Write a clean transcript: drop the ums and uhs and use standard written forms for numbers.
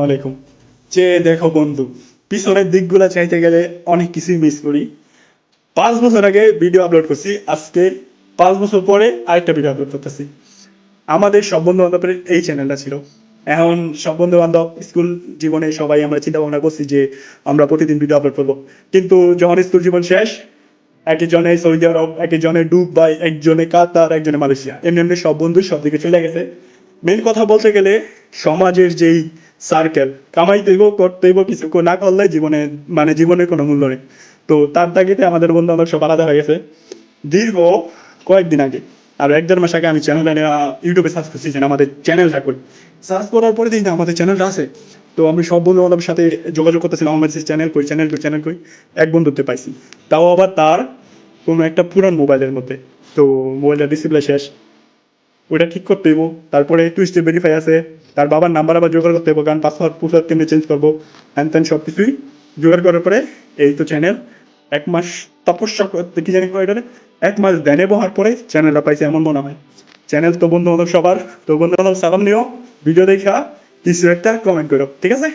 আলাইকুম। যে দেখো বন্ধু, পিছনের দিকগুলা চাইতে গেলে অনেক কিছুই মিস করি। 5 বছর আগে ভিডিও আপলোড করছি, আজকে 5 বছর পরে আরেকটা ভিডিও আপলোড করতেছি। আমাদের সব বন্ধু বান্ধবের এই চ্যানেলটা ছিল। এখন সব বন্ধু বান্ধব স্কুল জীবনে সবাই আমরা চিন্তা ভাবনা করছি যে আমরা প্রতিদিন ভিডিও আপলোড করবো, কিন্তু যখন স্কুল জীবন শেষ, একজনে সৌদি আরব, একজনে দুবাই, একজনে কাতার, একজনে মালয়েশিয়া, এমনি এমনি সব বন্ধু সব দিকে চলে গেছে। মেন কথা বলতে গেলে, সমাজের যেই সার্কেল, কামাইতেইব করতেইব, কিছু না করলে জীবনে মানে জীবনের কোনো মূল্য নেই। তো তার তাগিদে আমাদের বন্ধু বান্ধব সব আলাদা হয়ে গেছে। দীর্ঘ কয়েকদিন আগে, আর 1-1.5 মাস আগে আমি চ্যানেল ইউটিউবে সার্চ করছি যে আমাদের চ্যানেলটা করি। সার্চ করার পরে দেখি না আমাদের চ্যানেলটা আছে। তো আমি সব বন্ধু বান্ধবের সাথে যোগাযোগ করতেছিলাম, আমার চ্যানেল কই, চ্যানেল কই, চ্যানেল কই। এক বন্ধুতে পাইছি, তাও আবার তার কোনো একটা পুরান মোবাইলের মধ্যে। তো মোবাইলটা ডিসপ্লে শেষ, ওইটা ঠিক করতে হইব। তারপরে টুইস্টে ভেরিফাই আছে, তার বাবার নাম্বার আবার জোগাড় করতে হইব, কারণ পাসওয়ার্ড কেমনি চেঞ্জ করবো, হ্যান ত্যান সব কিছুই জোগাড় করার পরে এই তো চ্যানেল। 1 মাস তপস্যা করতে কি জানি কয় এটারে, 1 মাস ধ্যানে বহার পরে চ্যানেলটা পাইছে এমন মনে হয়। চ্যানেল তো বন্ধু বান্ধব সবার, তো বন্ধু বান্ধব সালাম নিও, ভিডিও দেখা কিছু একটা কমেন্ট করো, ঠিক আছে।